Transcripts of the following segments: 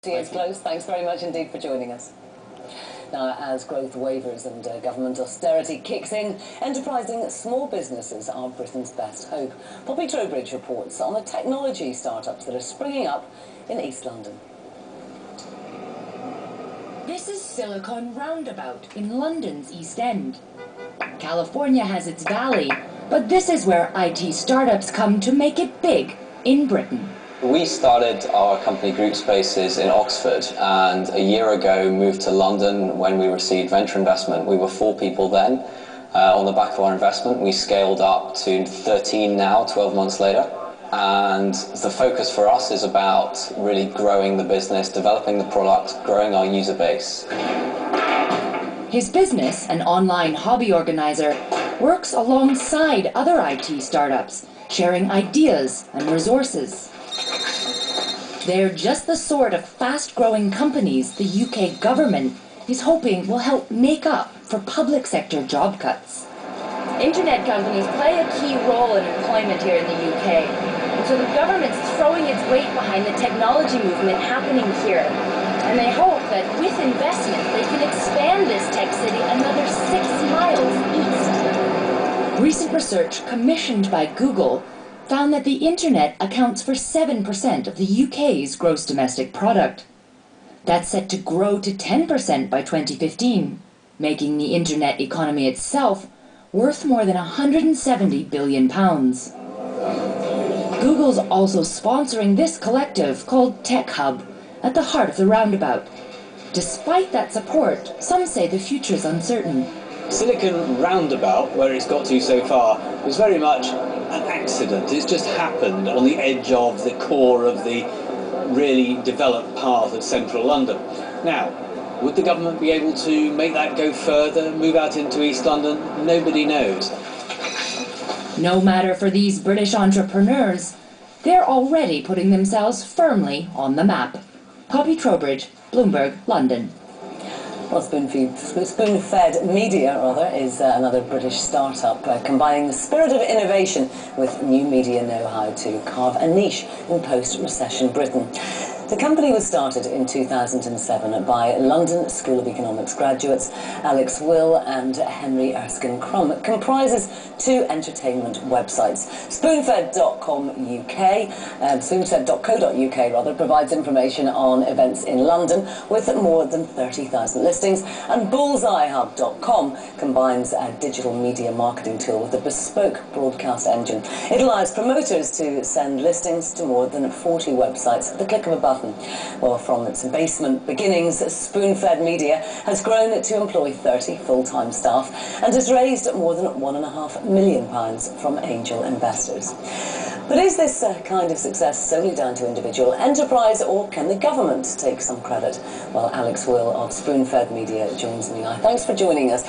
It's close. Thanks very much indeed for joining us. Now, as growth wavers and government austerity kicks in, enterprising small businesses are Britain's best hope. Poppy Trowbridge reports on the technology startups that are springing up in East London. This is Silicon Roundabout in London's East End. California has its valley, but this is where IT startups come to make it big in Britain. We started our company Group Spaces in Oxford, and a year ago moved to London when we received venture investment. We were 4 people then. On the back of our investment, we scaled up to 13 now, 12 months later. And the focus for us is about really growing the business, developing the product, growing our user base. His business, an online hobby organizer, works alongside other IT startups, sharing ideas and resources. They're just the sort of fast-growing companies the UK government is hoping will help make up for public sector job cuts. Internet companies play a key role in employment here in the UK, and so the government's throwing its weight behind the technology movement happening here. And they hope that with investment they can expand this tech city another 6 miles east. Recent research commissioned by Google found that the internet accounts for 7% of the UK's gross domestic product. That's set to grow to 10% by 2015, making the internet economy itself worth more than £170 billion. Google's also sponsoring this collective called Tech Hub at the heart of the roundabout. Despite that support, some say the future's uncertain. Silicon Roundabout, where it's got to so far, was very much an accident. It's just happened on the edge of the core of the really developed part of central London. Now, would the government be able to make that go further, move out into East London? Nobody knows. No matter for these British entrepreneurs, they're already putting themselves firmly on the map. Poppy Trowbridge, Bloomberg, London. Well, Spoonfed Media, is another British startup combining the spirit of innovation with new media know-how to carve a niche in post-recession Britain. The company was started in 2007 by London School of Economics graduates Alex Will and Henry Erskine Crumb. It comprises 2 entertainment websites. Spoonfed.co.uk provides information on events in London with more than 30,000 listings, and bullseyehub.com combines a digital media marketing tool with a bespoke broadcast engine. It allows promoters to send listings to more than 40 websites at the click of a button. Well, from its basement beginnings, Spoonfed Media has grown to employ 30 full-time staff and has raised more than £1.5 million from angel investors. But is this kind of success solely down to individual enterprise, or can the government take some credit? Well, Alex Will of Spoonfed Media joins me now. Thanks for joining us.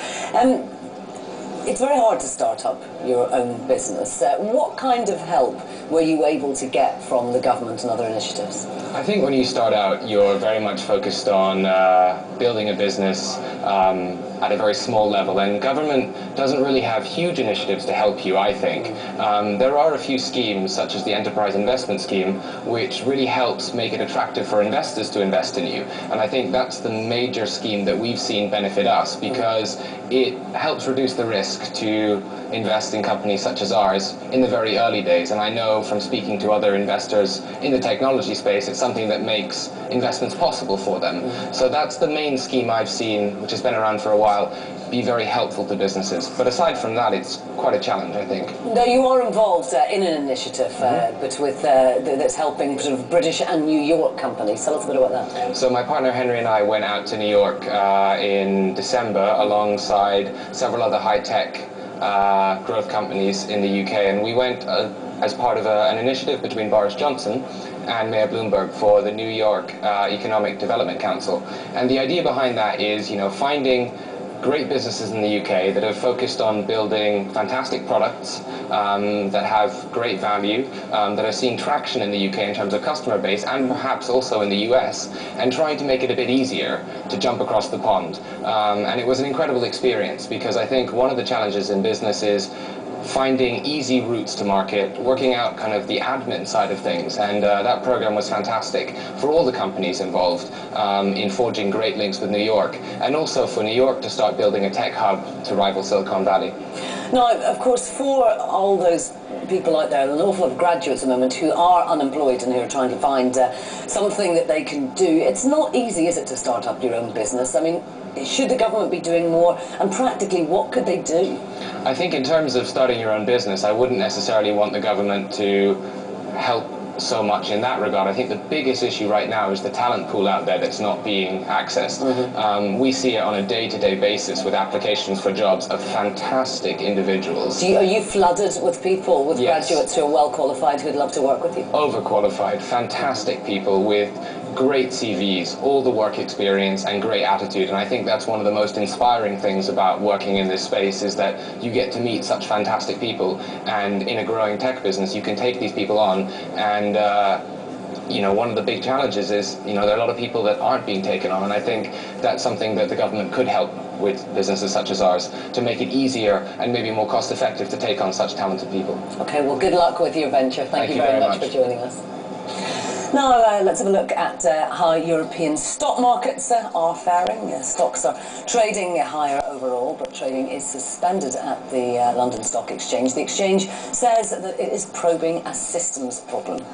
It's very hard to start up your own business. What kind of help were you able to get from the government and other initiatives? I think when you start out, you're very much focused on building a business at a very small level, and government doesn't really have huge initiatives to help you, I think. There are a few schemes, such as the Enterprise Investment Scheme, which really helps make it attractive for investors to invest in you. And I think that's the major scheme that we've seen benefit us, because it helps reduce the risk to invest in companies such as ours in the very early days. And I know from speaking to other investors in the technology space, it's something that makes investments possible for them. So that's the main scheme I've seen, which has been around for a while, be very helpful to businesses. But aside from that, it's quite a challenge, I think. Now, you are involved in an initiative but with that's helping sort of British and New York companies. Tell us a bit about that. So my partner Henry and I went out to New York in December alongside several other high-tech growth companies in the UK, and we went as part of an initiative between Boris Johnson and Mayor Bloomberg for the New York Economic Development Council. And the idea behind that is, finding great businesses in the UK that are focused on building fantastic products that have great value, that are seeing traction in the UK in terms of customer base, and perhaps also in the US, and trying to make it a bit easier to jump across the pond. And it was an incredible experience, because I think one of the challenges in business is finding easy routes to market, working out kind of the admin side of things, and that program was fantastic for all the companies involved in forging great links with New York, and also for New York to start building a tech hub to rival Silicon Valley. Now, of course, for all those people out there, an awful lot of graduates at the moment who are unemployed and who are trying to find something that they can do, it's not easy, is it, to start up your own business? I mean, should the government be doing more? And practically, what could they do? I think in terms of starting your own business, I wouldn't necessarily want the government to help so much in that regard. I think the biggest issue right now is the talent pool out there that's not being accessed. We see it on a day-to-day basis with applications for jobs of fantastic individuals. Are you flooded with people, with Yes. graduates who are well qualified who'd love to work with you? Overqualified, fantastic people with great CVs, all the work experience and great attitude, and I think that's one of the most inspiring things about working in this space, is that you get to meet such fantastic people, and in a growing tech business you can take these people on, and you know, one of the big challenges is, you know, there are a lot of people that aren't being taken on, and I think that's something that the government could help with businesses such as ours, to make it easier and maybe more cost effective to take on such talented people. Okay, well, good luck with your venture. Thank you very much for joining us. Now, let's have a look at how European stock markets are faring. Stocks are trading higher overall, but trading is suspended at the London Stock Exchange. The exchange says that it is probing a systems problem.